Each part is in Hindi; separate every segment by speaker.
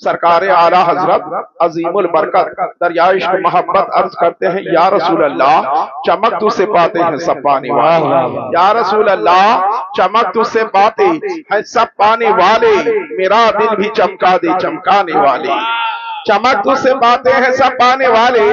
Speaker 1: सरकार आला हजरत अजीमुल बरकत दरियाइश मोहब्बत अर्ज करते हैं, या रसूल अल्लाह चमक तुझसे पाते हैं सब पाने वाले, या रसूल अल्लाह चमक तुझसे पाते हैं सब पाने वाले, मेरा दिल भी चमका दे चमकाने वाले। चमक तुझसे पाते हैं सब पाने वाले,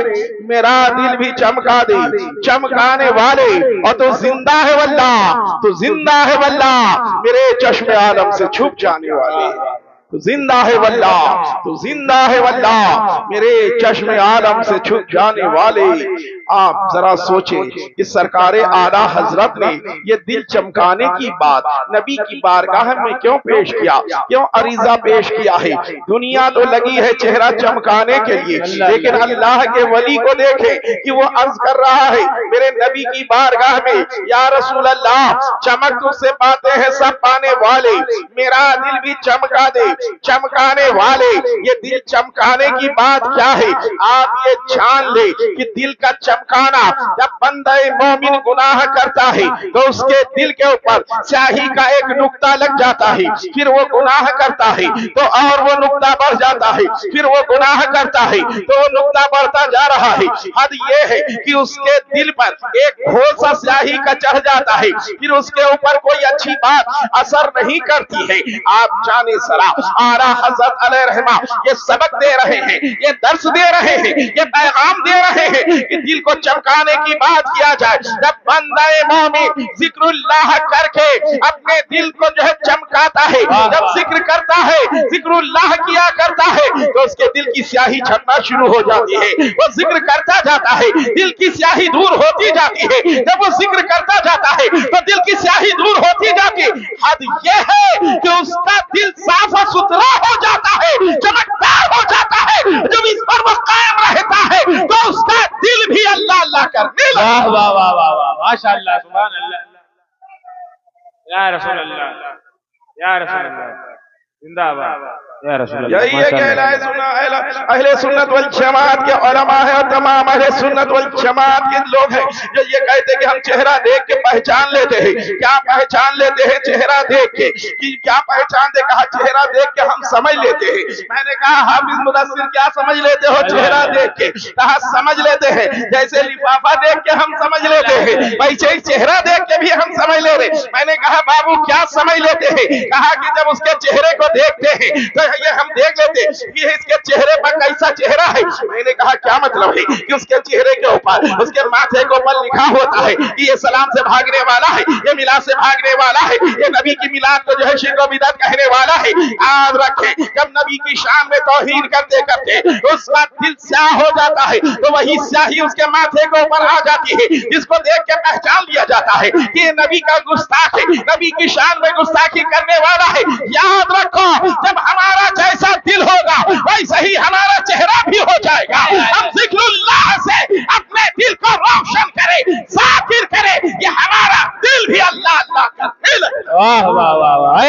Speaker 1: मेरा दिल भी चमका दे चमकाने वाले। और तू जिंदा है वल्लाह, तू जिंदा है वल्लाह, मेरे चश्मे आलम से छुप जाने वाले। तू जिंदा है वल्लाह, तू जिंदा है वल्लाह, मेरे चश्मे आलम से छुप जाने वाले। आप जरा सोचें कि सरकारे आला हजरत ने ये दिल चमकाने की बात नबी की बारगाह में क्यों पेश किया, क्यों अरीजा पेश किया है। दुनिया तो लगी है चेहरा चमकाने के लिए, लेकिन अल्लाह के वली को देखे कि वो अर्ज कर रहा है मेरे नबी की बारगाह में, या रसूल अल्लाह चमक तुझसे पाते हैं सब पाने वाले, मेरा दिल भी चमका दे चमकाने वाले। ये दिल चमकाने की बात क्या है, आप ये जान ले कि दिल का चमकाना, जब बंदा मोमिन गुनाह करता है तो उसके दिल के ऊपर स्याही का एक नुक्ता लग जाता है, फिर वो गुनाह करता है तो और वो नुक्ता बढ़ जाता है, फिर वो गुनाह करता है तो वो नुक्ता बढ़ता जा रहा है। हद ये है कि उसके दिल पर एक घोल सा स्याही का चढ़ जाता है, फिर उसके ऊपर कोई अच्छी बात असर नहीं करती है। आप जाने सरा आला हज़रत अलैहिर्रहमा ये सबक दे रहे हैं, ये दर्स दे रहे हैं, ये पैगाम दे रहे हैं कि दिल को चमकाने की बात किया जाए। जब बंदा मोमिन जिक्रुल्लाह करके अपने दिल को जो है चमकाता है, जब जिक्र करता है, जिक्रुल्लाह किया करता है तो उसके दिल की स्याही छटना शुरू हो जाती है। वो जिक्र करता जाता है, दिल की स्याही दूर होती जाती है। जब वो जिक्र करता जाता है तो दिल की स्याही दूर होती जाती है। हद ये है कि उसका दिल साफ और सुथरा हो जाता है, चमकदार हो जाता है। जब इस पर वो कायम रहता है तो उसका दिल भी अल्लाह अल्लाह करने लगता है।
Speaker 2: वाह वाह वाह वाह, माशाअल्लाह, सुभान अल्लाह, या रसूल अल्लाह, या रसूल अल्लाह, जिंदाबाद या रसूल अल्लाह।
Speaker 1: यही है अहले सुन्नत वल जमात के उलमा है और तमाम अहले सुन्नत वल जमात के लोग हैं जो ये कहते हैं कि हम चेहरा देख के पहचान लेते हैं। क्या पहचान लेते हैं चेहरा देख के, कि क्या पहचान दे, कहा चेहरा देख के हम समझ लेते हैं। मैंने कहा हाफिज मुदस्सिर क्या समझ लेते हो चेहरा देख के, कहा समझ लेते हैं जैसे लिफाफा देख के हम समझ लेते हैं, वैसे ही चेहरा देख के भी हम समझ ले रहे। मैंने कहा बाबू क्या समझ लेते हैं, कहा कि जब उसके चेहरे को देखते हैं तो ये हम देख लेते कि इसके चेहरे पर कैसा चेहरा है। मैंने कहा क्या मतलब है कि उसके चेहरे के ऊपर, उसके माथे के ऊपर लिखा होता है कि ये सलाम से भागने वाला है, ये मिलाद से भागने वाला है, ये नबी की मिलाद को जो है शिर्क और बिदअत कहने वाला है। याद रखें जब नबी की शान में तौहीन करते करते उसका दिल स्याह हो जाता है तो वही स्याही उसके माथे के ऊपर आ जाती है, जिसको देख के पहचान लिया जाता है कि ये नबी का गुस्ताख है, नबी की शान में गुस्ताखी करने वाला है। याद रखो जब हमारा जैसा दिल होगा वैसे ही हमारा चेहरा भी हो जाएगा। हम जिक्रुल्लाह से अपने दिल को रोशन करें, जाकिर करें, ये हमारा दिल भी अल्लाह अल्लाह करने लगे।
Speaker 2: वाह वाह वाह वाह,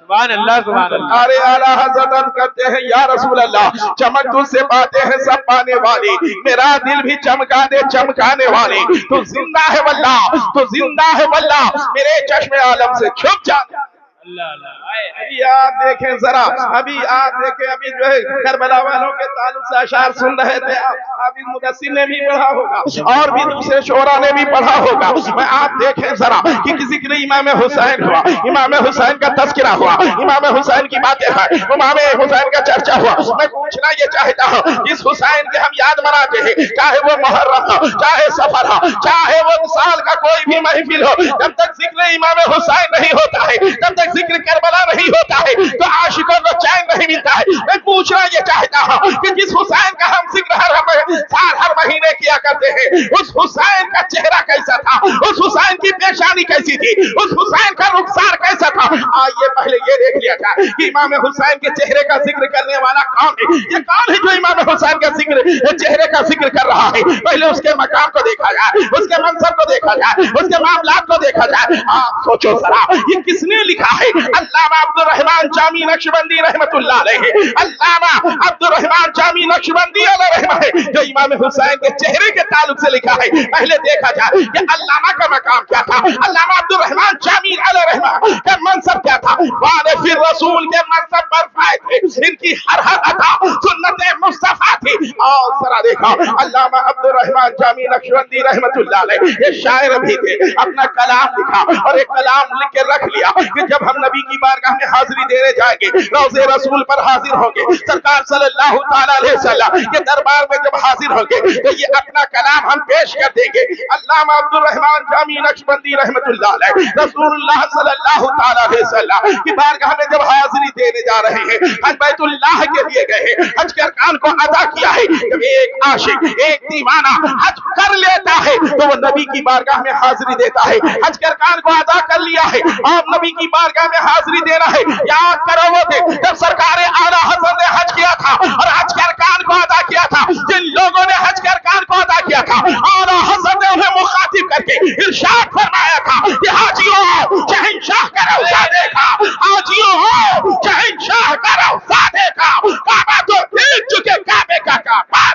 Speaker 2: सुभान अल्लाह, सुभान अल्लाह।
Speaker 1: अरे आला हज़रत कहते हैं या रसूल अल्लाह चमक तुझसे पाते हैं सब पाने वाले, मेरा दिल भी चमका दे चमकाने वाले। तू जिंदा है वल्लाह, तू जिंदा है वल्लाह, मेरे चश्मे आलम से छुप जाने। अभी आप देखें जरा, अभी आप देखें, अभी जो है करबला वालों के ताल्लुक से अशार सुन रहे थे आप मुदस्सिर ने भी पढ़ा होगा और भी दूसरे शोरा ने भी पढ़ा होगा। मैं आप देखें जरा कि किसी के लिए इमाम हुसैन हुआ, इमाम हुसैन का तज़किरा हुआ, इमाम हुसैन की बातें हैं, इमाम हुसैन का चर्चा हुआ। मैं पूछना ये चाहता हूँ जिस हुसैन के हम याद मनाते हैं, चाहे वो मुहर्रम हो, चाहे सफर हो, चाहे वो साल का कोई भी महफिल हो, जब तक जिक्र इमाम हुसैन नहीं होता है, जब तक जिक्र करबला नहीं होता है तो आशिकों को चैन नहीं मिलता है। मैं पूछना ये चाहता हूँ कि जिस हुसैन का हम जिक्र हर महीने किया करते हैं, उस हुसैन का चेहरा कैसा था, उस हुसैन की पेशानी कैसी थी, उस हुसैन का रुखसार कैसा था। आइए पहले ये देख लिया जाए कि इमाम हुसैन के चेहरे का जिक्र करने वाला कौन है। ये कौन है जो इमाम हुसैन का जिक्र, चेहरे का जिक्र कर रहा है। पहले उसके मकाम को देखा जाए, उसके मंसब को देखा जाए, उसके मामलात को देखा जाए। आप सोचो जरा ये किसने लिखा है। अल्लामा अब्दुर रहमान जामी नक्शबंदी रहमतुल्लाह अलैहि, अल्लामा अब्दुर रहमान जामी नक्शबंदी अलैहि रहमतुल्लाह, जो जो इमाम हुसैन के चेहरे के ताल्लुक से लिखा है। पहले देखा जाए कि अल्लामा का मकाम क्या था, अल्लामा अब्दुल रहमान जामी अलैहिर्रहमा का मनसब क्या था। वारिस रसूल के मनसब पर फाए थे, इनकी हर अता सुन्नत मुस्तफा थी। और जरा देखा अल्लामा अब्दुल रहमान जामी नक्शबंदी रहमतुल्लाह अलैह ये शायर भी थे, अपना कलाम लिखा और एक कलाम लिख के रख लिया कि जब हम नबी की बारगाह में हाजिरी देने जाएंगे, रोज़े रसूल पर हाजिर होंगे, सरकार सल्लल्लाहु तआला अलैहि वसल्लम के दरबार में जब हाजिर होंगे तो ये अपना कलाम हम पेश कर देंगे। अल्लामा अब्दुल रहमान जामी नक्शबंदी रहमतुल्लाह अलैह रसूलुल्लाह सल्लल्लाहु तआला अलैहि वसल्लम की बारगाह में जब हाजिरी देने जा रहे हैं, हज बैतुल्लाह के लिए गए हैं, हज के अरकान को अदा किया है। जब एक आशिक, एक दीवाना हज कर लेता है तो वो नबी की बारगाह में हाजिरी देता है। हज के अरकान को अदा कर लिया है, आप नबी की बारगाह में हाजिरी देना है। याद करो वो दिन जब सरकार आला हज़रत ने हज किया था और हज के अरकान को अदा किया था। जिन लोगों ने हज के अरकान को अदा किया था, आला हज़रत ने उन्हें मुखातिब करके इरशाद फरमाया था कि हाजियों आओ शहंशाह का रौज़ा देखा, हाजियों आओ शहंशाह का रौज़ा देखा। काबा तो देख चुके, काबे का काबा।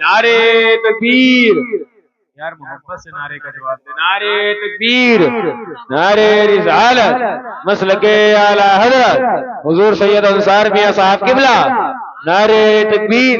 Speaker 2: नारे तकबीर, यार मोहब्बत से नारे का जवाब दे। नारे तकबीर, नारे रिसालत, मसलके आला हज़रत हुजूर सैयद अंसार मियां साहब किबला। नारे तकबीर,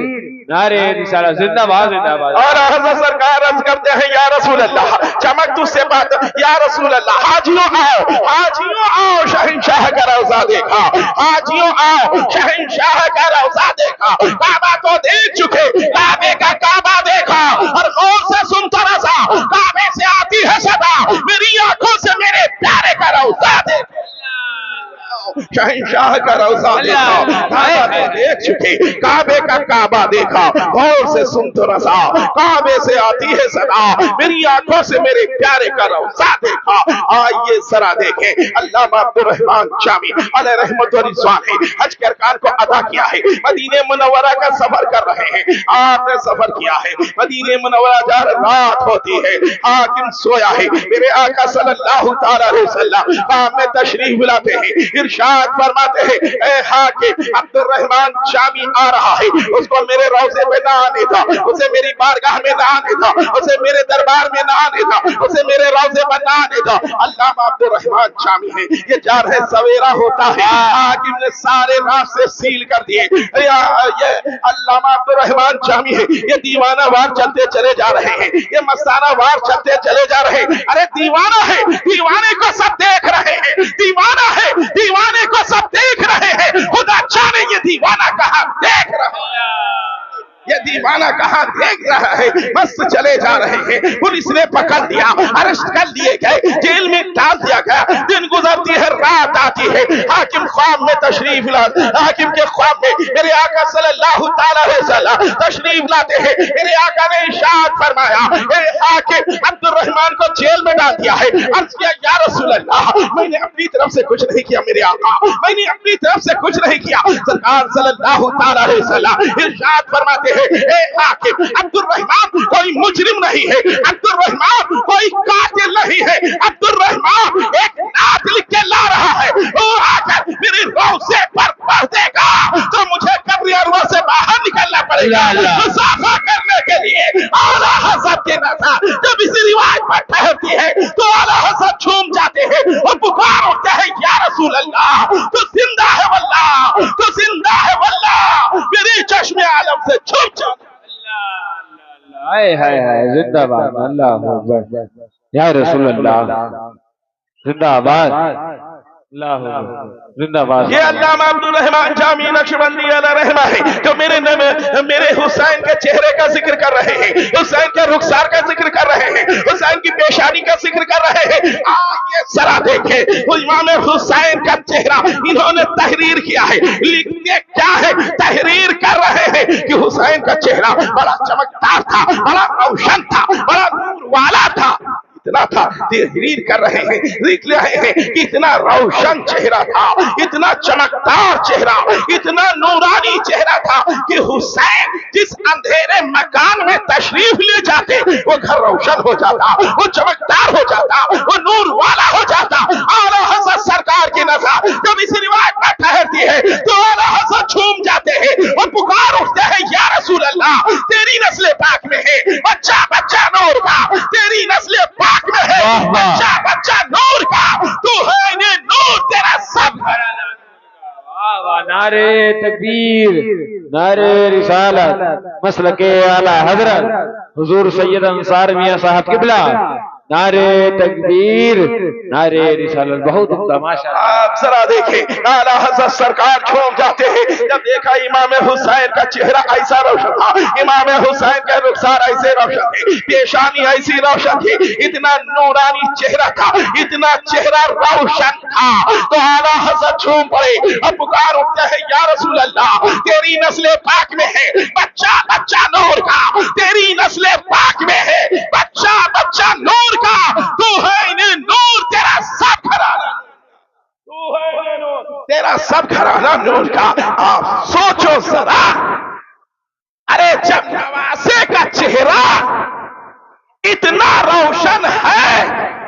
Speaker 2: नारे रिसालत, जिंदाबाद जिंदाबाद।
Speaker 1: और हज़रत सरकार अर्ज करते हैं या रसूल अल्लाह, चमक तुझसे बात या रसूल अल्लाह, हाजियों आओ, हाजियों आओ शहंशाह का रौज़ा देखा, हाजियों आओ शहंशाह का रौज़ा देखा। काबा तो देख चुके, काबे का काबा देखा और गौर से सुनता रहा, काबे से आती है सदा, मेरी आंखों से मेरे प्यारे का रौज़ा देखा, शहंशाह का रौज़ा देखा। काबा तो देख चुके, काबे का काबा देखा, गौर से सुन तो रसा, काबे से आती है सदा, मेरी आंखों से मेरे प्यारे का रौज़ा देखा। आइए जरा देखें अल्लामा अब्दुल रहमान जामी अलैहि रहमत व रिज़वान हज के अरकान को अदा किया है, मदीने मुनव्वरा का सफर कर रहे हैं। आपने सफर किया है, मदीने मुनव्वरा जा रात होती है, हाकिम सोया है, मेरे आका सल्लल्लाहु तआला अलैहि वसल्लम काम में तशरीफ लाते हैं, इरशाद फरमाते हैं ए हाकिम अब्दुल रहमान जामी आ रहा है, उसको मेरे रौज़े पे ना आने था, उसे मेरी बारगाह में ना आने था, उसे मेरे दरबार में ना आने था, उसे मेरे रौज़े पर ना आने था। अल्लामा अब्दुल रहमान जामी है, ये जा रहे सवेरा होता है, हाकिम ने सारे रास्ते सील कर दिए। ये अल्लामा अब्दुल रहमान जामी है, ये दीवाना वार चलते चले जा रहे हैं, ये मस्ताना वार चलते चले जा रहे हैं। अरे दीवाना है, दीवाने को सब देख रहे हैं, दीवाना है, दीवाने को सब देख रहे हैं, खुदा जाने ये दीवाना कहाँ देख रहा है, ये दीवाना कहाँ देख रहा है। बस चले जा रहे हैं, पुलिस ने पकड़ लिया, अरेस्ट कर लिए गए, जेल में डाल दिया गया। दिन गुजरती है, रात आती है, हाकिम ख्वाब में तशरीफ ला, हाकिम के ख्वाब में मेरे आका सल्लल्लाहु तआला अलैहि वसल्लम तशरीफ लाते हैं। मेरे आका ने इरशाद फरमाया, मेरे हाकिम अब्दुल रहमान को जेल में डाल दिया है। अर्ज किया या रसूल अल्लाह, मैंने अपनी तरफ से कुछ नहीं किया, मेरे आका मैंने अपनी तरफ से कुछ नहीं किया। सरकार सल्लल्लाहु तआला अलैहि वसल्लम इरशाद फरमाते हैं ए हाकिम अब्दुल रहमान कोई मुजरिम नहीं है, अब्दुल रहमान कोई कातिल नहीं है, अब्दुल रहमान एक नात लिख के ला रहा है, वो आकर मेरे रौज़े पर पढ़ देगा तो मुझे कब्र अरवा से बाहर निकलना पड़ेगा मुसाफा करने के लिए। आला हज़रत के नज़र जब इस रिवाज पर ठहरती है तो आला हज़रत झूम जाते हैं और पुकार उठते हैं या रसूल अल्लाह, तो जिंदा है वल्लाह, तो जिंदा है वल्लाह, मेरे चश्मे आलम से छुप जाओ।
Speaker 2: हाय हाय हाय, जिंदाबाद, अल्लाह अकबर, या रसूल अल्लाह, जिंदाबाद, अल्लाह जिंदाबाद।
Speaker 1: ये अल्लामा अब्दुल रहमान जामी नक्शबंदी अलैहि रहमा है, जो मेरे हुसैन के चेहरे का जिक्र कर रहे हैं, हुसैन के रुखसार का जिक्र कर रहे हैं, हुसैन की पेशानी का जिक्र कर रहे हैं। आइए जरा देखें वो इमाम हुसैन का चेहरा इन्होंने तहरीर किया है, लिखते क्या है, तहरीर कर रहे हैं कि हुसैन का चेहरा बड़ा चमकदार था, बड़ा रोशन था, बड़ा नूर वाला था। इतना था, तहरीर कर रहे हैं, लिख रहे हैं कि इतना रोशन चेहरा था, इतना चमकदार चेहरा, इतना नूरानी चेहरा था कि हुसैन जिस अंधेरे मकान में तशरीफ ले जाते वो घर रोशन हो जाता, वो चमकदार हो जाता, वो नूर वाला हो जाता। आला हज़रत सरकार की नज़र जब इस रिवाज पर ठहरती है तो आला हज़रत झूम जाते हैं और पुकार उठते हैं या रसूल अल्लाह,
Speaker 2: नारे तकबीर, नारे रिसालत, मसलके आला हजरत हुजूर सैयद अंसार मियां साहब किबला, नारे तकबीर, नारे रिसालत। बहुत उम्दा माशाअल्लाह।
Speaker 1: आप जरा देखें आला हज़रत सरकार झूम जाते हैं जब देखा इमाम हुसैन का चेहरा ऐसा रोशन था, इमाम हुसैन का रुखसार ऐसे रोशन थे, पेशानी ऐसी रोशन थी, इतना नूरानी चेहरा था, इतना चेहरा रोशन था। तो आला हज़रत झूम पड़े और पुकार उठते हैं, या रसूल अल्लाह तेरी नस्ल पाक में है बच्चा बच्चा नूर का, तेरी नस्ल पाक में है बच्चा बच्चा नूर का, तू है इन्हें नूर, तेरा सब घराना, तू है इन्हें नूर, तेरा सब घराना नूर का। आप सोचो जरा, अरे जब नवासे का चेहरा इतना रोशन है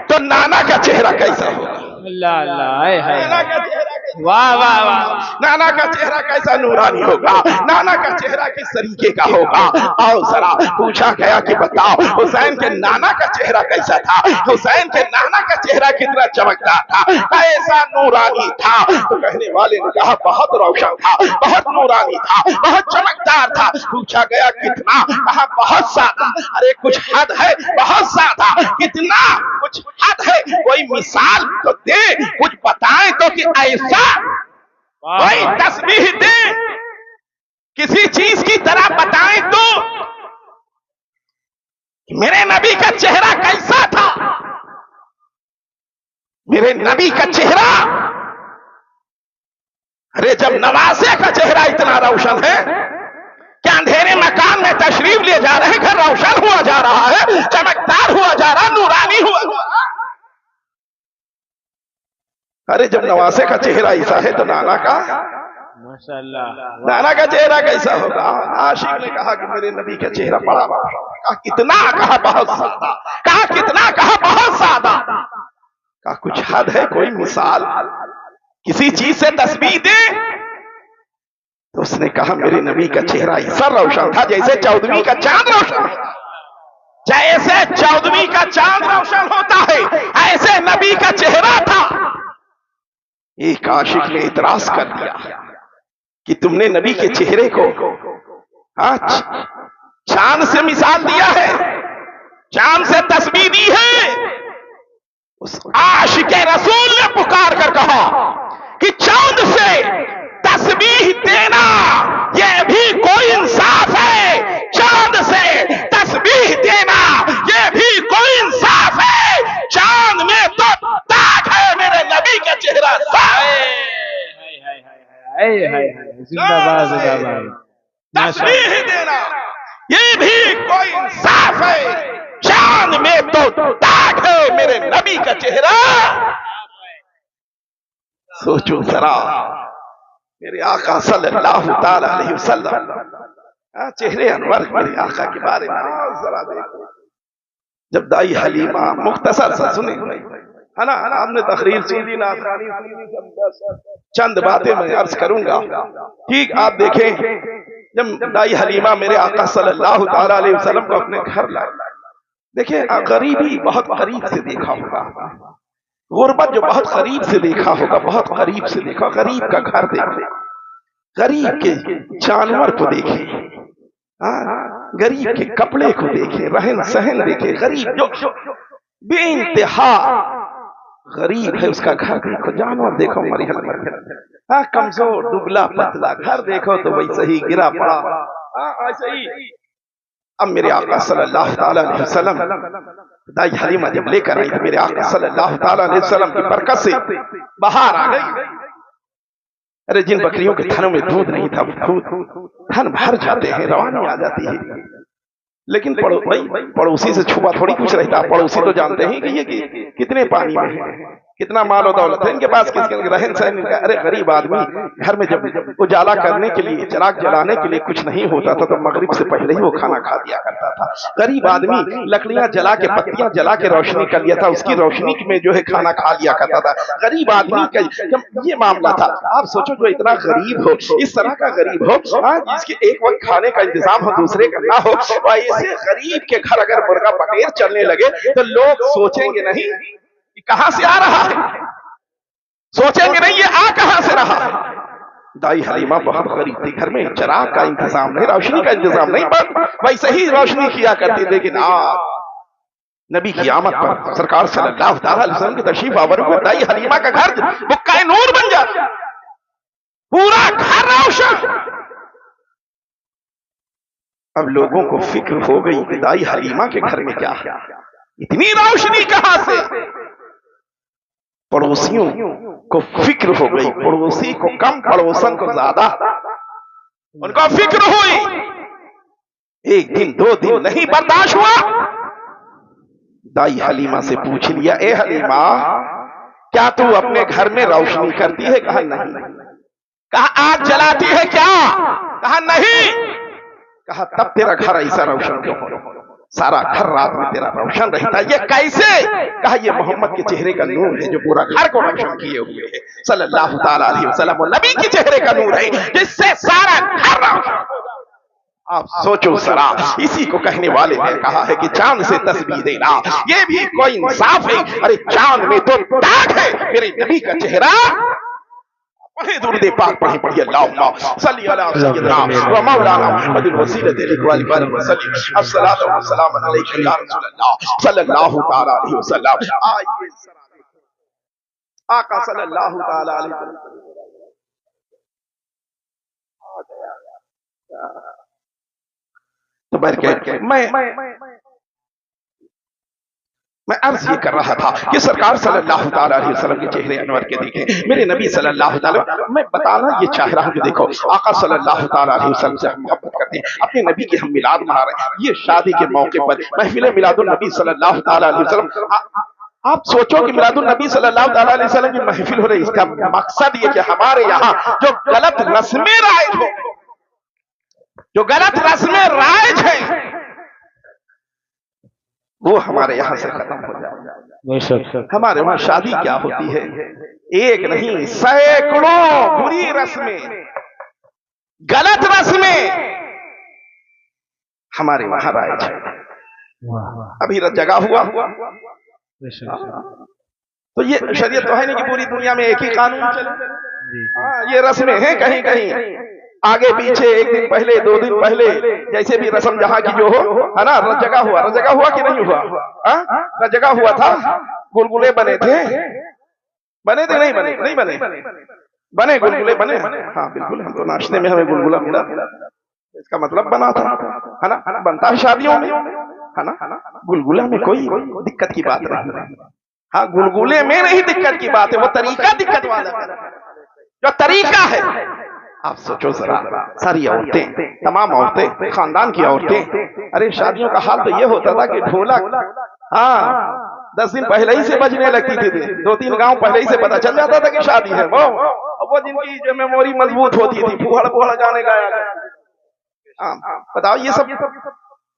Speaker 1: तो नाना का चेहरा कैसा होगा?
Speaker 2: अल्लाह अल्लाह,
Speaker 1: नाना का चेहरा
Speaker 2: वाह वाह वाह,
Speaker 1: नाना का चेहरा कैसा नूरानी होगा, नाना का चेहरा किस तरीके का होगा? आओ जरा पूछा गया कि बताओ हुसैन के नाना का चेहरा कैसा था, हुसैन के नाना का चेहरा कितना चमकदार था, कैसा नूरानी था? तो कहने वाले ने कहा बहुत रोशन था, बहुत नूरानी था, बहुत चमकदार था। पूछा गया कितना? कहा बहुत ज्यादा। अरे कुछ हद है, बहुत ज्यादा। कितना? कुछ हद है। कोई मिसाल तो दे, कुछ बताएं तो कि ऐसा कोई तस्बीह दे, किसी चीज की तरह बताएं तो मेरे नबी का चेहरा कैसा था, मेरे नबी का चेहरा। अरे जब नवासे का चेहरा इतना रोशन है, क्या अंधेरे मकान में तशरीफ ले जा रहे हैं, घर रोशन हुआ जा रहा है, चमकदार हुआ जा रहा, नूरानी हुआ जा रहा। अरे जब नवासे का चेहरा ऐसा है तो नाना का
Speaker 2: माशाअल्लाह,
Speaker 1: नाना का चेहरा कैसा होगा? आशिक ने कहा कि मेरे नबी का चेहरा बड़ा बड़ा। कहा कितना? कहा बहुत ज्यादा। कहा कितना? कहा बहुत ज्यादा। कहा कुछ हद है, कोई मिसाल, किसी चीज से तस्बीह दे। तो उसने कहा मेरे नबी का चेहरा ऐसा रोशन था जैसे 14वीं का चांद रोशन है, जैसे 14वीं का चांद रोशन होता है ऐसे नबी का चेहरा था। एक आशिक ने इतराज कर दिया कि तुमने नबी के चेहरे को चांद से मिसाल दिया है, चांद से तस्बीह दी है। उस आशिक रसूल ने पुकार कर कहा कि चांद से तस्बीह देना यह भी कोई इंसाफ है, चांद से तस्बीह देना यह भी कोई इंसाफ है। चांद में तो दाग है मेरे नबी का चेहरा।
Speaker 2: जिंदाबाद जिंदाबाद,
Speaker 1: तस्बीह देना ये भी कोई इंसाफ है, चांद में तो दाग है मेरे नबी का चेहरा। सोचो जरा मेरे आका सल्लल्लाहु ताला अलैहि वसल्लम, चेहरे अनवर मेरे आका के बारे में जरा देखो। जब दाई हलीमा मुख्तसर सा सुने है ना, आपने तकरीर सुनी ना, चंद बातें मैं अर्ज करूंगा। ठीक आप देखें जब दाई हलीमा मेरे आका सल्लल्लाहु ताला अलैहि वसल्लम को अपने घर लाए, देखिए गरीबी बहुत करीब से देखा होगा, गुर्बत जो बहुत करीब से देखा होगा, बहुत करीब से देखा। गरीब का घर देखे, गरीब के जानवर को देखे, गरीब के कपड़े को देखे, रहन सहन देखे। गरीब जो बेइंतहा गरीब है उसका घर देखो, जानवर देखो मरिहल, कमजोर दुबला पतला, घर देखो तो वैसे ही गिरा पड़ा, ऐसे ही। अब मेरे आका सल्लल्लाहु ताला अलैहि वसल्लम दाई हलीमा जब लेकर आई तो मेरे आका सल्लल्लाहु ताला अलैहि वसल्लम की बरकत से बाहर आ गई। अरे जिन बकरियों के थनों में दूध नहीं था, थन भर जाते हैं, रवानी आ जाती है। लेकिन पड़ोसी से छुपा थोड़ी कुछ रहता, पड़ोसी तो जानते हैं कि ये कितने पानी में है, कितना माल और दौलत है इनके पास, किसके रहन सहन इनका। अरे गरीब आदमी घर में जब उजाला करने के लिए, चिराग जलाने के लिए कुछ नहीं होता था तो मगरिब से पहले ही वो खाना खा दिया करता था। गरीब आदमी लकड़ियां जला के, पत्तियां जला के रोशनी कर लिया था, उसकी रोशनी में जो है खाना खा लिया करता था। गरीब आदमी का जब ये मामला था, आप सोचो जो इतना गरीब हो, इस तरह का गरीब हो, जिसके एक वक्त खाने का इंतजाम हो, दूसरे का ना हो, ऐसे गरीब के घर अगर मुर्गा पटेर चलने लगे तो लोग सोचेंगे नहीं कहां से आ रहा है, सोचेंगे नहीं ये आ कहां से रहा है। दाई हलीमा बहुत गरीब थी, घर में चिराग का इंतजाम नहीं, रोशनी का इंतजाम नहीं, बस वैसे ही रोशनी किया करती। लेकिन आज नबी की आमद पर सरकार सल्लल्लाहु अलैहि वसल्लम की तशरीफ आवर में दाई हलीमा का घर बुक्का नूर बन जाता, पूरा घर रोशन। अब लोगों को फिक्र हो गई कि दाई हलीमा के घर में क्या है, इतनी रोशनी कहां से। पड़ोसियों को फिक्र हो गई, पड़ोसी को कम पड़ोसन को ज्यादा, उनको फिक्र हुई। एक दिन दो दिन नहीं बर्दाश्त हुआ, दाई हलीमा से पूछ लिया, ए हलीमा क्या तू अपने घर में रोशनी करती है? कहा नहीं। कहा आग जलाती है क्या? कहा नहीं। कहा तब तेरा घर ऐसा रोशन क्यों हो, सारा घर रात में तेरा रोशन रहता है, ये कैसे? कहा ये मोहम्मद के चेहरे का नूर है जो पूरा घर को रोशन किए हुए है, सल्लल्लाहु ताला अलैहि वसल्लम। नबी के चेहरे का नूर है जिससे सारा घर रोशन। आप सोचो सरा, इसी को कहने वाले ने कहा है कि चांद से तस्बीह देना ये भी कोई इंसाफ है। अरे चांद में तो दाग है, मेरे नबी का चेहरा। पढ़े दुरूद पाक पढ़े, पढ़िए अल्लाहुम्मा सल्ली अला सय्यिदना व मौलाना मुहम्मदिल वसीलति लिल वसल्लम अस्सलातु वस्सलामु अलैका या रसूल अल्लाह सल्लल्लाहु ताला अलैहि वसल्लम। आइए आका सल्लल्लाहु ताला अलैहि वसल्लम आ गया। तो बरकत मैं अर्ज ये कर रहा था कि सरकार सल्लल्लाहु ताला अलैहि वसल्लम के चेहरे अनवर के देखें, मेरे नबी सल्लल्लाहु ताला, मैं बताना ये चाह रहा हूं कि देखो आका सल्लल्लाहु ताला अलैहि वसल्लम से हम मोहब्बत करते हैं, अपने नबी की हम मिलाद मना रहे हैं। ये शादी के मौके पर महफिल मिलादुन नबी सल्लल्लाहु ताला अलैहि वसल्लम। आप सोचो कि मिलादुन नबी सल्लल्लाहु ताला अलैहि वसल्लम की महफिल हो रही, इसका मकसद ये कि हमारे यहाँ जो गलत रस्में राइज हो, जो गलत रस्में राइज है वो हमारे यहाँ से खत्म हो जाए। हमारे वहां शादी क्या होती है, एक नहीं सैकड़ों बुरी रस्में, गलत रस्में हमारे वहां राइज है। अभी जगह हुआ तो ये शरीयत तो है नहीं कि पूरी दुनिया में एक ही कानून चले। ये रस्में हैं कहीं कहीं आगे पीछे, एक दिन पहले दो दिन पहले, जैसे भी रस्म जहां की जो हो, है ना। रजगा हुआ कि नहीं हुआ? रजगा हुआ था, गुलगुले बने थे नहीं बने गुलगुले बने। हाँ बिल्कुल, हम तो नाश्ते में हमें गुलगुला मिला, इसका मतलब बना था, है ना। बनता है शादियों में, है ना। गुलगुला में कोई दिक्कत की बात नहीं। हाँ गुलगुले में नहीं दिक्कत की बात है, वो तरीका दिक्कत वाला है, जो तरीका है। आप सोचो जरा, सारी औरतें, तमाम औरतें, खानदान की औरतें, अरे शादियों का हाल तो ये होता था कि ढोलक 10 दिन पहले ही से बजने लगती थी, 2-3 गांव पहले ही से पता चल जाता था कि शादी है। वो जिनकी जो मेमोरी मजबूत होती थी, फुहड़ गाने गाया। बताओ ये सब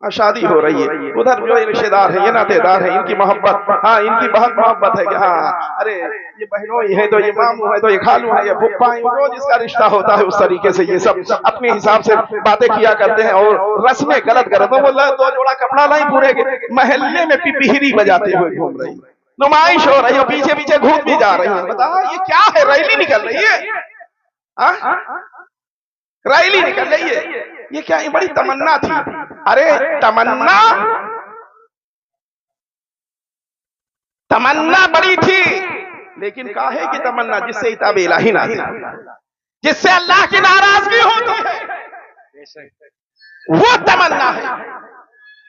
Speaker 1: शादी हो रही है, उधर जो रिश्तेदार है, ये नातेदार है, इनकी मोहब्बत, हाँ इनकी बहुत मोहब्बत है कि हाँ अरे ये बहनों ही है, तो ये मामू है, तो ये खालू है, ये फुप्पा है, जो जिसका रिश्ता होता है उस तरीके से ये सब अपने हिसाब से बातें किया करते हैं और रस्में गलत कर दो। वो 2 जोड़ा कपड़ा लाई पूरे महल्ले में पिपहिरी बजाते हुए घूम रही, नुमाइश हो रही है, पीछे पीछे घूम भी जा रही है। बताओ ये क्या है, रैली निकल रही है, रैली निकल रही है, ये क्या? ये बड़ी तमन्ना थी। अरे तमन्ना बड़ी थी, लेकिन काहे की तमन्ना? जिससे इताब इलाही नाज़िल, जिससे अल्लाह की नाराजगी होती है, वो तमन्ना है।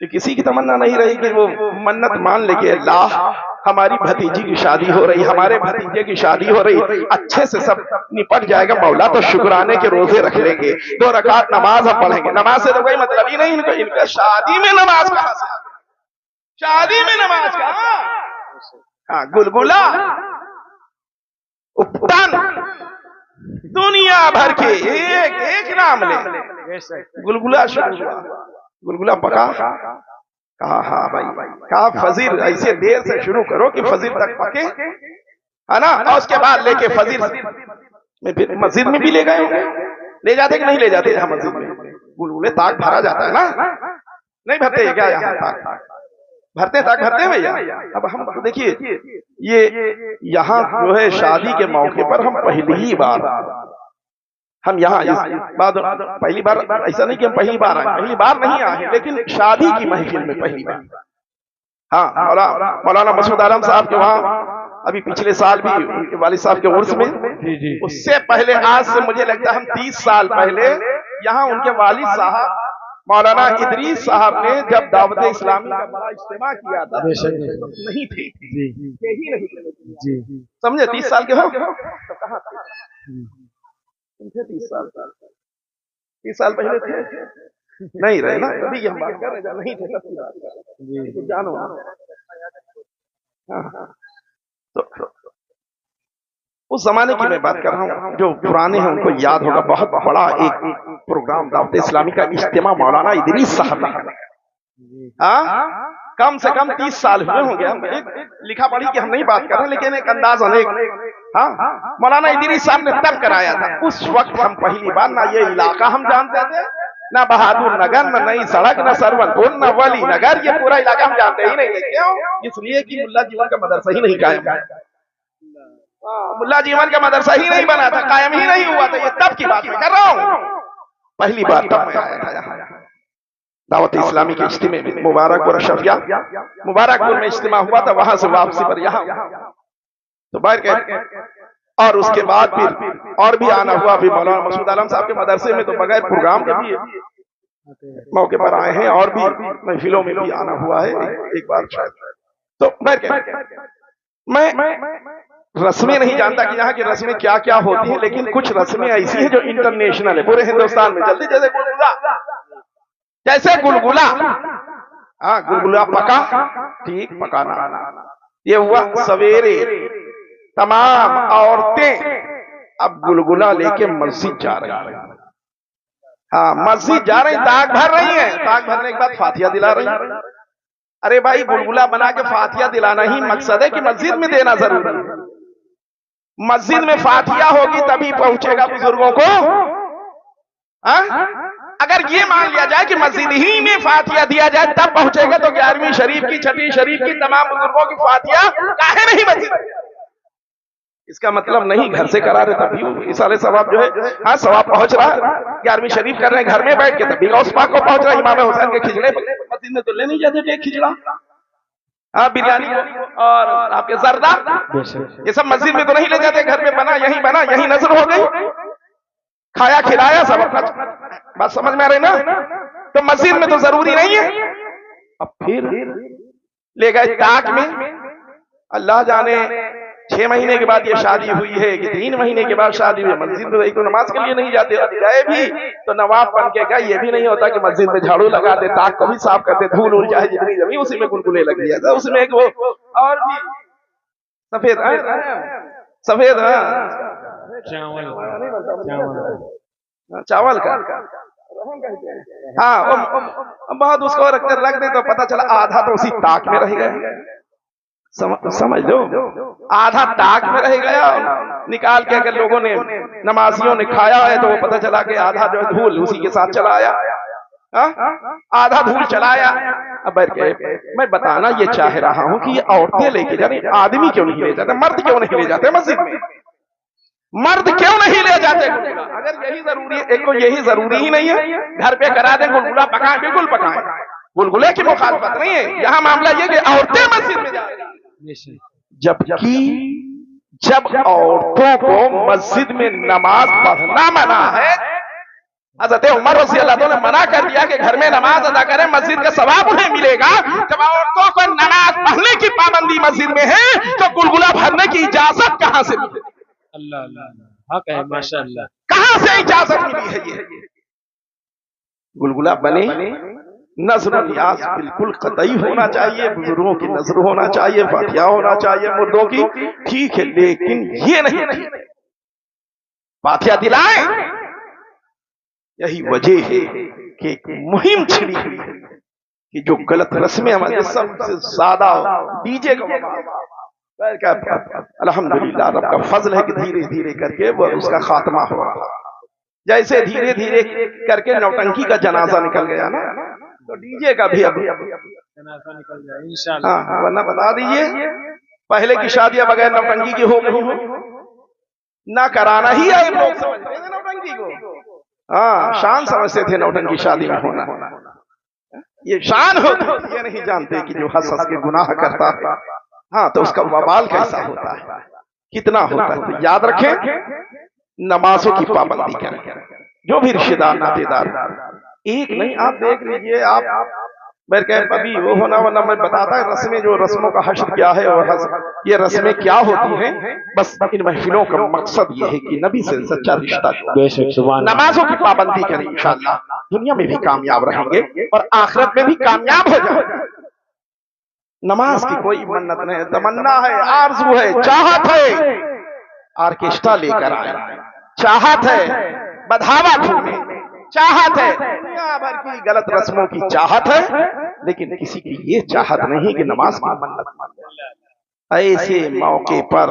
Speaker 1: कि किसी की तमन्ना नहीं रही कि वो मन्नत मान ले कि अल्लाह हमारी भतीजी की शादी हो रही, हमारे भतीजे की शादी हो रही, अच्छे से सब निपट जाएगा, मौला तो शुक्राने के रोजे रख लेंगे, 2 रकात नमाज हम पढ़ेंगे। नमाज से तो कोई मतलब ही नहीं इनको, इनका शादी में नमाज कहां से? शादी में नमाज कहां? हाँ गुलगुला उपटन, दुनिया भर के एक नाम ले, गुलगुला शुरू हुआ, गुलगुला पका, कहा हाँ भाई, कहा फजीर ऐसे देर से शुरू करो कि फजीर तक पके, है ना। और उसके बाद लेके फजीर में फिर मस्जिद में भी ले गए, ले जाते कि नहीं ले जाते? यहाँ मस्जिद में गुलगुले ताक भरा जाता है ना, नहीं भरते क्या यहाँ ताक? भरते ताक भरते भैया। अब हम देखिए ये यहाँ जो है शादी के मौके पर हम पहली ही बार हम यहाँ बाद पहली बार, ऐसा नहीं कि हम पहली बार आए, पहली बार नहीं आए, लेकिन शादी की महफिल में पहली बार। हाँ, मौलाना मसूद आलम साहब के वहाँ अभी पिछले साल भी वालिद साहब के उर्स में, उससे पहले आज से मुझे लगता है हम 30 साल पहले यहाँ उनके वालिद साहब मौलाना इदरीस साहब ने जब दावत इस्लामी का बड़ा इज्तिमा किया था, नहीं थे, यही नहीं थे, समझे? 30 साल के हो तो कहाँ थे? 30 साल पहले थे, नहीं रहे ना, अभी हम बात कर रहे हैं, नहीं थे तब की बात कर रहे हैं, जानो। तो उस जमाने की मैं बात कर रहा हूँ, जो पुराने हैं उनको याद होगा, बहुत बड़ा एक प्रोग्राम दावत इस्लामी का इज्तिमा मौलाना इदरीस साहब ने, कम से कम 30 साल हुए होंगे। हम लिखा पढ़ी कि हम नहीं बात कर रहे, लेकिन एक अंदाज अनेक, हाँ, मौलाना इदरीस साहब ने तब कराया था। उस वक्त हम पहली बार, ना ये इलाका हम जानते थे, ना बहादुर नगर, न नई सड़क, न सरवनपुर, न वली नगर, ये पूरा इलाका हम जानते ही नहीं। क्यों? इसलिए कि मुल्ला जीवन का मदरसा ही नहीं कायम है, मुल्ला जीवन का मदरसा ही नहीं बना था, कायम ही नहीं हुआ था। ये तब की बात मैं कर रहा हूँ, पहली बार तब मैं आया था यहाँ दावत इस्लामी के इज्तिमे में, मुबारकपुर अशरफिया, मुबारकपुर में इज्तिमा हुआ था, वहां से वापसी पर यहाँ तो बाहर गए। और उसके बाद फिर और भी आना हुआ, फिर मौलाना मसूद आलम साहब के मदरसे में तो बगैर प्रोग्राम के भी मौके पर आए हैं, और भी महफिलों में भी आना हुआ है एक बार शायद। तो मैं रस्में नहीं जानता कि यहाँ की रस्में क्या क्या होती हैं, लेकिन कुछ रस्में ऐसी हैं जो इंटरनेशनल है पूरे हिंदुस्तान में चलती। जैसे गुलगुला, हाँ, गुलगुला पका, ठीक, पकाना, ये हुआ सवेरे। तमाम औरतें अब गुलगुला लेके मस्जिद जा रही हैं, हाँ, मस्जिद जा रही, ताक भर रही है, ताक भरने के बाद फातिहा दिला रही है। अरे भाई, गुलगुला बना के फातिहा दिलाना ही मकसद है कि मस्जिद में देना जरूरी है? मस्जिद में फातिहा होगी तभी पहुंचेगा बुजुर्गों को। अगर ये मान लिया जाए कि मस्जिद ही में फातिहा दिया जाए तब पहुंचेगा, तो 11वीं शरीफ की, 6वीं शरीफ की तमाम बुजुर्गों की फातिहा काहे नहीं मस्जिद? इसका मतलब नहीं घर से करा रहे तभी इसाले सवाब जो है, हाँ, सवाब पहुंच रहा है। 11वीं शरीफ कर रहे हैं घर में बैठ के, तभी गौस पाक को पहुंच रहा है। इमाम हुसैन के खिचड़े मस्जिद में तो ले नहीं जाते थे, खिचड़ा, हाँ, बिरयानी और आपके जर्दा, ये सब मस्जिद में तो नहीं ले जाते, घर में बना, यही नजर हो गई, खाया खिलाया सब अपना। बात समझ में आ रही ना? तो मस्जिद में तो जरूरी नहीं है। अब फिर ले गए ताक में, अल्लाह जाने 6 महीने के बाद ये शादी हुई है कि 3 महीने के बाद शादी हुई। मस्जिद में तो नमाज के लिए नहीं जाते, गए भी तो नवाब बन के गए। ये भी नहीं होता कि मस्जिद में झाड़ू लगाते, ताक को भी साफ करते, धूल उड़ जाए जितनी जमी उसी में गुलगुले लग दिया, उसमें एक वो और भी सफेद चावल का, हाँ, बहुत उसको रख दे तो पता चला आधा तो उसी ताक में रह गया। समझ लो, आधा ताक में रह गया, निकाल के अगर लोगों ने, नमाजियों ने खाया है तो वो पता चला कि आधा जो है धूल उसी के साथ चला आया, आधा धूल चलाया। अब मैं बताना ये चाह रहा हूं कि ये औरतें लेके जाने, आदमी क्यों नहीं ले जाते, मर्द क्यों नहीं ले जाते मस्जिद में? मर्द क्यों नहीं ले जाते? अगर यही जरूरी है, एक तो यही जरूरी ही नहीं है, घर पे करा दें गुलगुला पकाएं, बिल्कुल पकाएं, गुलगुले की मुखालफत नहीं है। यहाँ मामला ये कि औरतें मस्जिद में जा रही, जबकि जब औरतों को मस्जिद में नमाज पढ़ना मना है, हज़रत उमर रज़ी अल्लाह अन्हु ने मना कर दिया कि घर में नमाज अदा करें, मस्जिद का सवाब उन्हें मिलेगा। जब औरतों को नमाज पढ़ने की पाबंदी मस्जिद में है तो गुलगुला भरने की इजाजत कहां से मिली?
Speaker 2: अल्लाह अल्लाह, हक है, माशाअल्लाह,
Speaker 1: कहां से इजाजत मिली है? ये गुलगुला बने, नजर नियाज बिल्कुल कतई होना चाहिए, बुजुर्गों की नजर होना चाहिए, फातिहा होना चाहिए मुर्दों की, ठीक है, लेकिन ये नहीं फातिहा दिलाए। यही वजह है कि एक मुहिम छिड़ी हुई है कि जो गलत रस्में हमारे सबसे ज्यादा डीजे का, अल्हम्दुलिल्लाह रब का फजल है कि धीरे धीरे करके वो उसका खात्मा हो रहा। जैसे धीरे धीरे करके नौटंकी का जनाजा निकल गया ना, तो डीजे का भी अभी
Speaker 2: जनाजा निकल जाए इंशाअल्लाह।
Speaker 1: हाँ, वरना बता दीजिए, पहले की शादियां बगैर नौटंकी की हो गई हो, ना कराना ही है लोग समझते थे नौटंकी को। हाँ, शान समझते थे नौटंकी शादी में होना, ये शान होती है। ये नहीं जानते कि जो हंस हंस के गुनाह करता है, हाँ, तो उसका वबाल कैसा होता है, कितना होता है। तो याद रखें, नमाजों की पाबंदी करें। जो भी रिश्तेदार नातेदार, एक नहीं, आप देख लीजिए, आप मेरे कह अभी वो होना वरना मैं बताता है रस्में, जो रस्मों का हश्र क्या है और ये रस्में क्या होती हैं। बस इन महफिलों का मकसद ये है कि नबी से सच्चा रिश्ता जोड़ा। नमाजों की पाबंदी करें, इंशाअल्लाह दुनिया में भी कामयाब रहेंगे और आखिरत में भी कामयाब हो जाएंगे। नमाज की कोई मन्नत नहीं, तमन्ना है, आरज़ू है, चाहत है, ऑर्केस्ट्रा लेकर आए, चाहत है, बधावा घूमे, चाहत है, दुनिया भर की गलत रस्मों की चाहत है, लेकिन किसी की ये चाहत नहीं कि नमाज की मन्नत मान। ऐसे मौके पर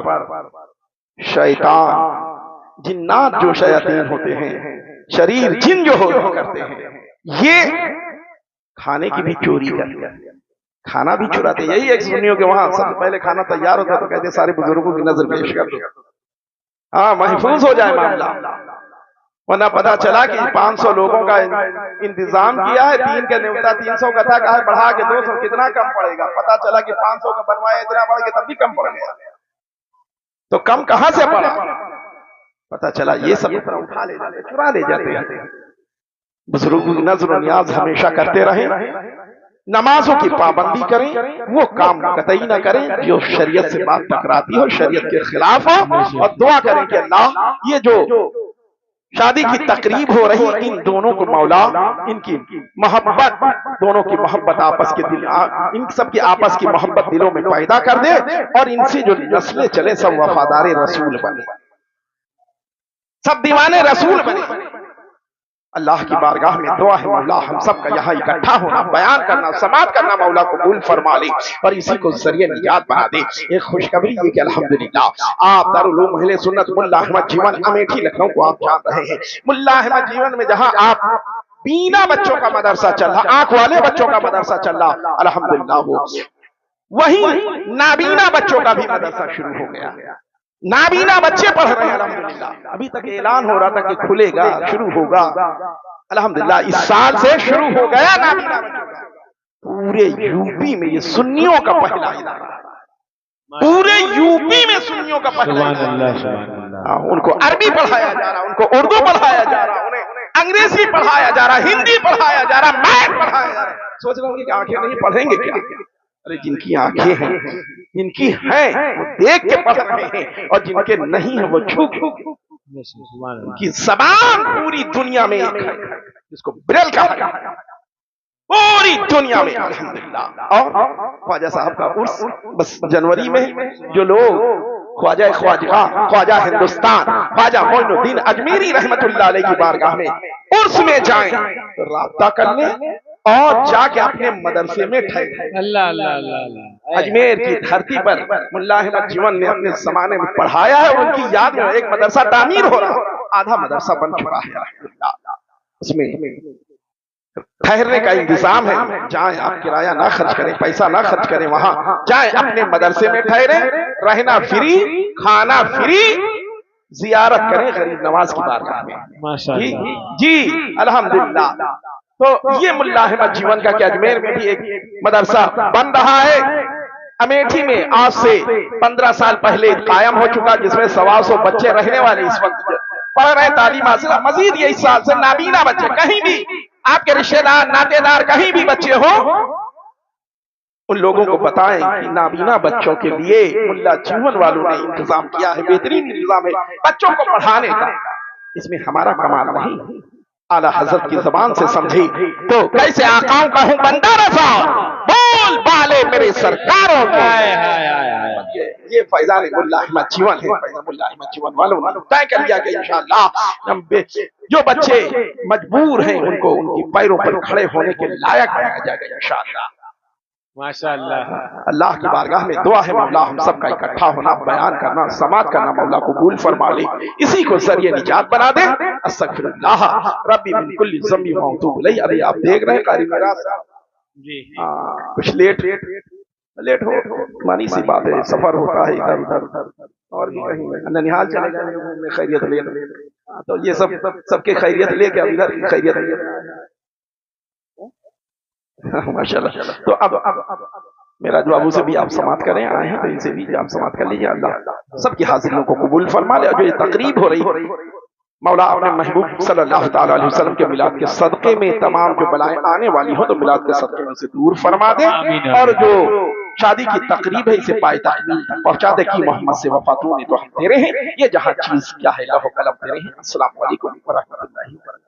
Speaker 1: शैतान, जिन्नात जो शयातीन होते हैं, शरीर जिन जो हो करते हैं, ये खाने की भी चोरी करते हैं, खाना भी चुराते। यही एक सुन्नियों के वहां सबसे पहले खाना तैयार होता तो कहते सारे बुजुर्गों की नजर पेश कर दो, हाँ, महफूज हो जाए मामला। वरना पता चला कि 500 लोगों का इंतजाम किया है, 3 का न्योता 300 का था, कहा बढ़ा के 200, कितना कम पड़ेगा। पता चला कि 500 का बनवाया, इतना बढ़ के तब भी कम पड़ गया। तो कम कहां से पड़ा, पता चला ये सब उठा ले जाते, चुरा ले जाते हैं। बुजुर्गों की नजर नियाज हमेशा करते रहे, नमाजों की पाबंदी करें, वो काम कतई ना करें जो शरीयत से बात टकराती हो, शरीयत के खिलाफ हो, और दुआ करें कि अल्लाह ये जो शादी की तकरीब हो रही, इन दोनों को मौला इनकी मोहब्बत, दोनों की मोहब्बत आपस के दिल, इन सब की आपस की मोहब्बत दिलों में पैदा कर दे और इनसे जो नस्लें चले सब वफादार रसूल बने, सब दीवाने रसूल बने। अल्लाह की बारगाह में दुआ है मौला हम सब का यहाँ इकट्ठा होना, बयान करना, समात करना मौला कबूल फरमा ले और इसी को जरिए निजात बना दे। एक खुशखबरी ये कि अल्हम्दुलिल्लाह आप दारुल उलूम अहले सुन्नत मुल्ला अहमद जीवन अमेठी लखनऊ को आप जान रहे हैं। मुल्ला अहमद जीवन में जहाँ आप बीना बच्चों का मदरसा चल रहा, आंख वाले बच्चों का मदरसा चल रहा, अल्हम्दुलिल्लाह वो वही नाबीना बच्चों का भी मदरसा शुरू हो गया। नाबीना बच्चे पढ़ रहे हैं अल्हम्दुलिल्लाह। अभी तक ऐलान हो रहा था कि खुलेगा, शुरू होगा, अल्हम्दुलिल्लाह इस साल से शुरू हो गया नाबीना बच्चों का। पूरे यूपी में ये सुन्नियों का पहला इदारा, पूरे यूपी में सुन्नियों का पहला इदारा। उनको अरबी पढ़ाया जा रहा, उनको उर्दू पढ़ाया जा रहा, उन्हें अंग्रेजी पढ़ाया जा रहा, हिंदी पढ़ाया जा रहा, मैथ पढ़ाया जा रहा। सोच रहा हूँ कि आंखें नहीं पढ़ेंगे क्या? अरे जिनकी आंखें हैं, जिनकी हैं वो देख के पढ़ रहे हैं, और जिनके नहीं है वो छुप की ज़बान पूरी दुनिया में एक है, जिसको ब्रेल कहा जाता है, पूरी दुनिया में अल्हम्दुलिल्लाह। और ख्वाजा साहब का उर्स बस जनवरी में, जो लोग ख्वाजा हिंदुस्तान ख्वाजा मोइनुद्दीन अजमेरी रहमतुल्लाह अलैह की बारगाह में उर्स में जाएं तो राब्ता कर लें और जाके अपने मदरसे में ठहरे। अल्लाह अल्लाह अल्लाह। अजमेर की धरती पर मुल्ला अहमद जीवन ने अपने जमाने में पढ़ाया है, उनकी याद में एक मदरसा तामीर हो रहा है, आधा मदरसा बन चुका है, उसमें ठहरने का इंतजाम है। जाएं आप, किराया ना खर्च करें, पैसा ना खर्च करें, वहां जाएं अपने मदरसे में ठहरे, रहना फ्री, खाना फ्री, जियारत करें गरीब नवाज की बारगाह में। जी अल्हम्दुलिल्लाह। तो ये मुल्ला अहमद जीवन का कि अजमेर में भी एक मदरसा बन रहा है, अमेठी में आज से 15 साल पहले कायम हो चुका, जिसमें 125 बच्चे रहने वाले इस वक्त पढ़ रहे तालीम हासिल। मजीद ये इस साल से नाबीना बच्चे, कहीं भी आपके रिश्तेदार नातेदार कहीं भी बच्चे हो, उन लोगों को बताएं कि नाबीना बच्चों के लिए मुल्ला जीवन वालों ने इंतजाम किया है, बेहतरीन इंतजाम है बच्चों को पढ़ाने का। इसमें हमारा कमाल नहीं, आला हजरत की जबान से समझी तो कैसे आकाओं का हूं बंदा रसा, बोल बाले मेरे सरकारों को। ये फैजान मुल्ला अहमद जीवन है, फैजान मुल्ला अहमद जीवन वालों ने तय कर लिया कि इंशाअल्लाह जो बच्चे मजबूर हैं उनको उनकी पैरों पर खड़े होने के लायक बनाया जाएगा इंशाअल्लाह। माशाअल्लाह। अल्लाह की बारगाह में दुआ है मौला हम सबका इकट्ठा होना, बयान करना, समात करना मौला कबूल फरमा ले, इसी को जरिए निजात बना दे। अस्तगफिरुल्लाह रब्बी मिन कुल्ली ज़ंबी व अतूबु इलैहि। अभी आप देख रहे हैं कारी मेरा जी कुछ लेट हो, मानी सी बात है, सफर होता है इधर उधर, और भी कहीं ननिहाल चले जाएंगे घूमने खैरियत ले। तो ये सब सबके खैरियत लेके अब इधर की खैरियत माशाल्लाह। तो अब मेरा जो बाबू से भी आप समाप्त करें आए हैं, तो इनसे भी आप समाप्त कर लीजिए। अल्लाह सबकी हाजिरियों को कबूल फरमा ले। जो ये तकरीब हो रही मौला अपने महबूब सल्लल्लाहु ताला अलैहि वसल्लम के मिलाद के सदक़े में तमाम जो बलाएं आने वाली हो तो मिलाद के सदक़े में से दूर फरमा दे, और जो शादी की तकरीब है इसे पाए तकमील तक पहुंचा दे कि मोहम्मद से वफातूं ने तो हम तेरे हैं, ये जहां चीज क्या है लहो कलम तेरे हैं। अस्सलाम वालेकुम व रहमतुल्लाहि व बरकातहू।